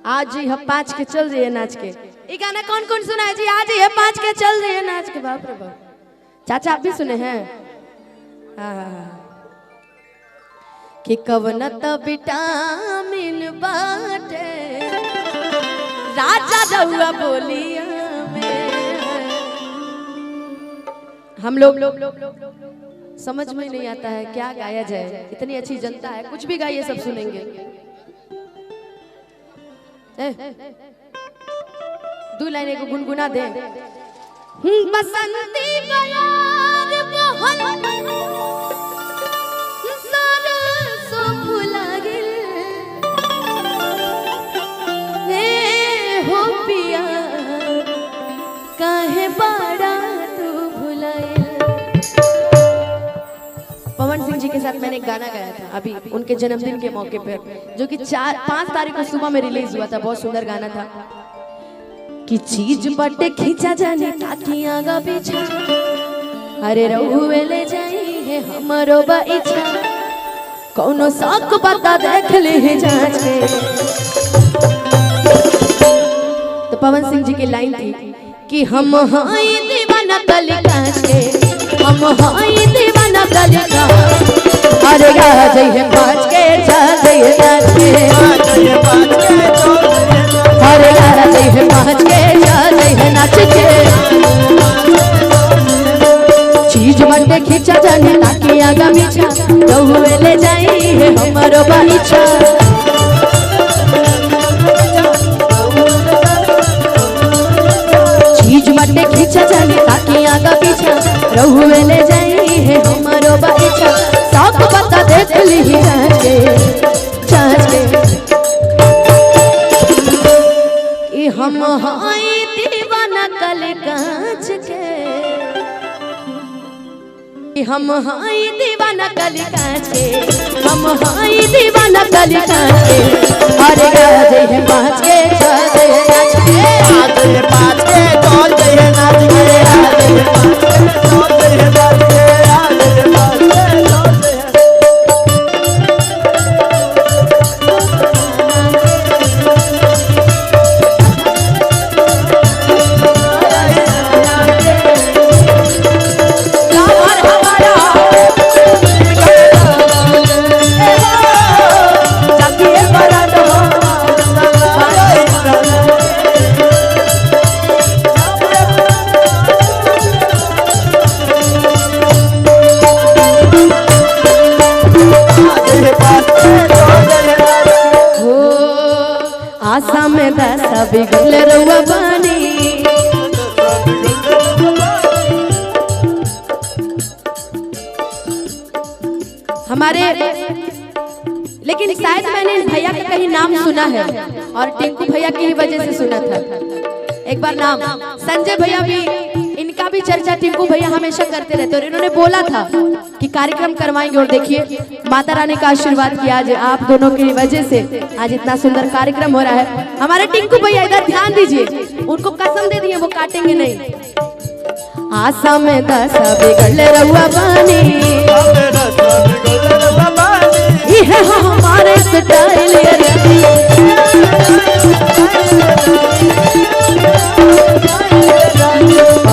आज ही हम 5 के चल रही है नाच के। ये गाना कौन कौन सुना है जी? आज ही 5 के चल रही है नाच के। बाप रे बाप, चाचा आप भी सुने हैं? हाँ। कि कवना त विटामिन बाटे राजा रहुआ बोलिया में। हम लोग समझ में नहीं आता है क्या गाया जाए, इतनी अच्छी जनता है, कुछ भी गाइए सब सुनेंगे। दो लाइनें को गुनगुना दे। बसंती बयार बहल सरसों फुला गिल हो पिया काहे बाड़ा तू भुलाइल। पवन सिंह जी के साथ मैंने एक गाना गाया था अभी उनके जन्मदिन के मौके पर, जो कि 5 तारीख को सुबह में रिलीज हुआ था। बहुत सुंदर गाना था कि चीज बटे खींचा जाने ताकि आगा पीछा, अरे रहुए ले जाई है हमरो बाइछा, कौनो शौक बता देख ले जांच के। तो पवन सिंह जी की लाइन थी कि हम हाई दीवाना कली कांच के, हम हाई दीवाना कली कांच, अरे गा जइए 5 के जा जइए नाच के, अरे गा जइए 5 के जा जइए नाच के। चीज बटे खींचा जाने ताकि आगा पीछा, रहुए ले जाई है हमरो बाइछा, चीज बटे खींचा जाने ताकि आगा पीछा, रहुए ले जाई है हमरो बाइछा, शौक बता देख ली जांच के कि हम हाई दीवाना कली कांच के, हम हाई दीवाना कली कांच के, हम हाई दीवाना कली कांच के, अरे गा जइए 5 के चल जइए नाच के, आज ये 5 के चल जइए नाच के, आज ये 5 के चल जइए नाच के, आज ये 5 के चल जइए। आशा में दशा बिगल रउआ बानी, हमारे, लेकिन शायद मैंने भैया का कहीं नाम सुना है और टिंकू भैया की ही वजह से सुना था। एक बार नाम संजय भैया भी, इनका भी चर्चा टिंकू भैया हमेशा करते रहते, और इन्होंने बोला था कि कार्यक्रम करवाएंगे, और देखिए माता रानी का आशीर्वाद किया आज आप दोनों की वजह से आज इतना सुंदर कार्यक्रम हो रहा है। हमारे टिंकू भैया इधर ध्यान दीजिए, उनको कसम दे दिए वो काटेंगे नहीं। आशा में दशा बिगड़ रउआ बानी, ये हमारे स्टाइल,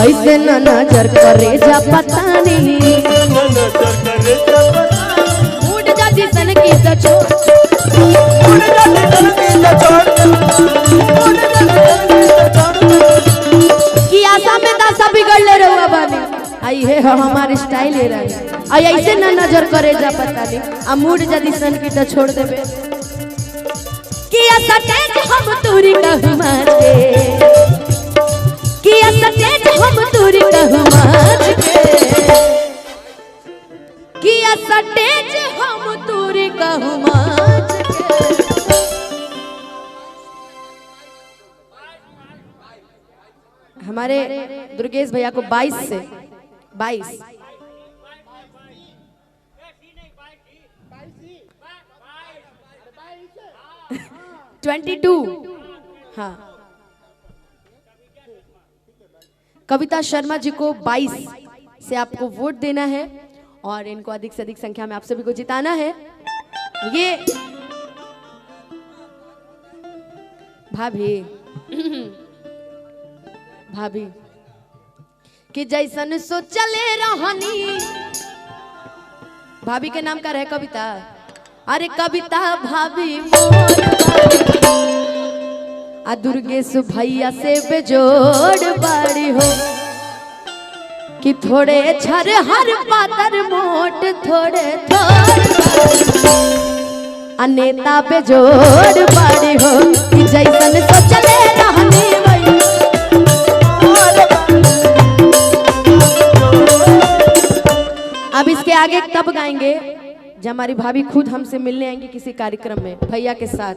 ऐसे न नजर करे जा पता नहीं, उड़ जा जिसन की तो छोड़, कि आशा में दशा बिगड़ ले रहुआ बानी, आई है हमारे स्टाइल है रही, आई ऐसे न नजर करे जा पता नहीं, आ मूड जा जिसन की तो छोड़ देबे, कि ऐसा तेज हम तूरी कहूं मार के, कि ऐसा तेज हम तूरी कहूं मार के, कि ऐसा तेज हम तूरी कहूं मार के। हमारे दुर्गेश भैया को 22 से 22 22 हाँ, कविता शर्मा जी को 22 से आपको वोट देना है और इनको अधिक से अधिक संख्या में आप सभी को जिताना है। ये भाभी भाभी कि जैसन सोचले रहनी। भाभी के नाम का रहे कविता। अरे कविता भाभी मोर आ दुर्गेश भैया से बेजोड़ बाड़ी हो कि थोड़े छर हर पातर मोट थोड़े थोड़े अनेता बेजोड़ बाड़ी हो कि जैसन सोचले रहनी वही। अब इसके आगे तब गाएंगे जब हमारी भाभी खुद हमसे मिलने आएंगी किसी कार्यक्रम में भैया के साथ,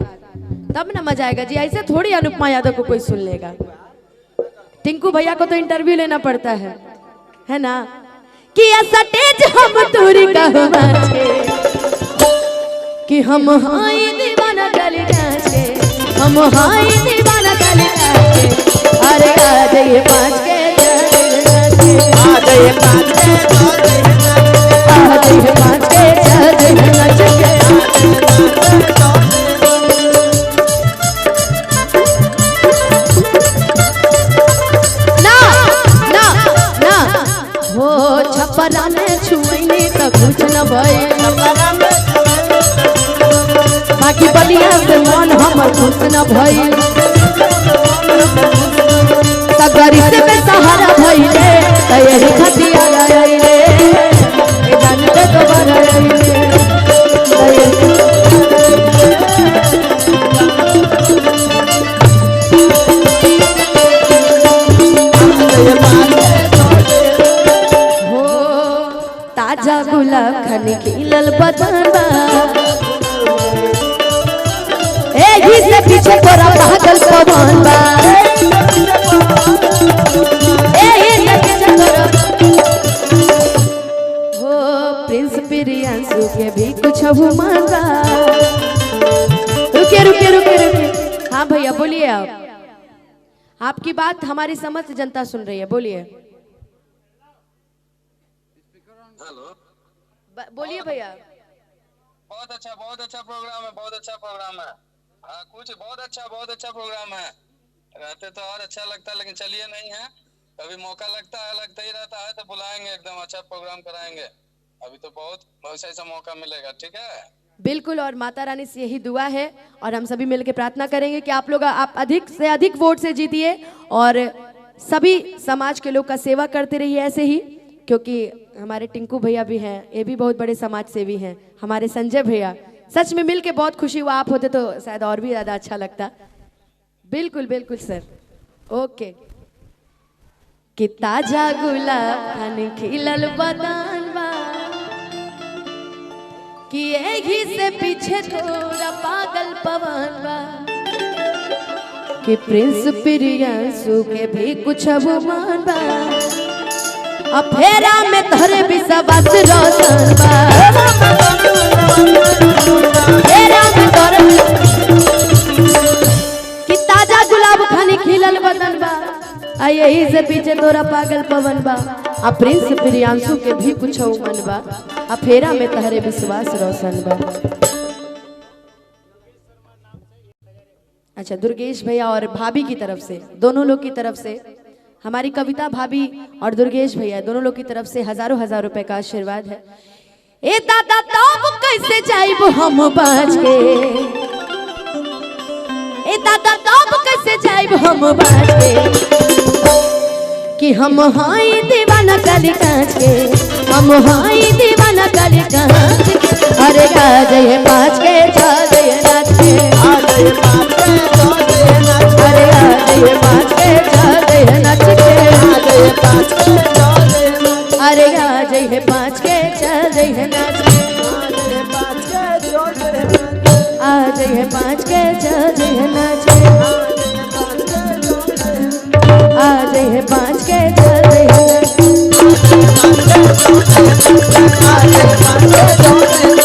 तब ना मजा आएगा जी। ऐसे थोड़ी अनुपमा यादव को कोई सुन लेगा। टिंकू भैया को तो इंटरव्यू लेना पड़ता है ना। कि स्टेज हम दूरी कि हम हाई दीवाना गली के, हम हाई दीवाना गली के। अरे आ जाइए 5 के आ जाइए 5 के आ जाइए 5 के नच के। ना ना ना हो छपरा में छुईनी तो कुछ न भइल, बाकी बलिया से मन हमर खुश न भइल। सगरी से बेसहारा भइले तैयारी खतिया आइले जानते तो बराइले हो ताजा गुलाब खन खिलल बदनवा एही से पीछे तोरा पागल पवन बा। एही से पीछे तोरा हो प्रिंस प्रियांशु के भी कुछ हुमान बा। रुके रुके रुके रुके। हाँ भैया बोलिए। आप आपकी बात हमारी समस्त जनता सुन रही है, बोलिए। बोलिए भैया। बहुत अच्छा प्रोग्राम है, बहुत अच्छा प्रोग्राम है। हाँ कुछ बहुत अच्छा प्रोग्राम है। रहते तो और अच्छा लगता, लेकिन चलिए नहीं है, कभी मौका लगता ही रहता है तो बुलाएंगे, एकदम अच्छा प्रोग्राम कराएंगे। अभी तो बहुत ऐसा मौका मिलेगा, ठीक है। बिल्कुल, और माता रानी से यही दुआ है और हम सभी मिलकर प्रार्थना करेंगे कि आप लोग आप अधिक से अधिक वोट से जीतिए और सभी समाज के लोग का सेवा करते रहिए ऐसे ही, क्योंकि हमारे टिंकू भैया भी हैं, ये भी बहुत बड़े समाज सेवी हैं। हमारे संजय भैया, सच में मिलके बहुत खुशी हुआ। आप होते तो शायद और भी ज़्यादा अच्छा लगता। बिल्कुल बिल्कुल सर, ओके। कि ताजा गुलाब खन खिलल बदनवा कि एही से पीछे तोरा पागल पवनवा कि प्रिंस प्रियांशु के भी कुछ अभिमान बा। अफेरा में तोरे विश्वास रोशन बा। अफेरा में तोरे कि ताजा गुलाब खानी खिलल बदन बा आ यही से पीछे तोरा पागल पवन बा। आ प्रिंस प्रियांशु के भी कुछ मन बा। अफेरा में तोरे विश्वास रोशन बा। अच्छा, दुर्गेश भैया और भाभी की तरफ से, दोनों लोग की तरफ से, हमारी कविता भाभी और दुर्गेश भैया दोनों लोग की तरफ से हजारों हजार रुपए का आशीर्वाद है। ए दादा तब कैसे जाइब हम बाज के, ए दादा तब कैसे जाइब हम बाज के कि हम हाई दीवाना गली कांच के, हम हाई दीवाना गली कांच के। अरे आ जाइए 5 के जा जाइए नाच के, आ जाइए 5 के जा जाइए नाच के। अरे आ जाइए 5 के जा जाइए नाच के, आ जाइए 5 के जा जाइए नाच के। अरे आ जाइए 5 के चल जाइए नाच के, आ जाइए 5 के चल जाइए नाच के, आ जाइए 5 के चल जाइए नाच के।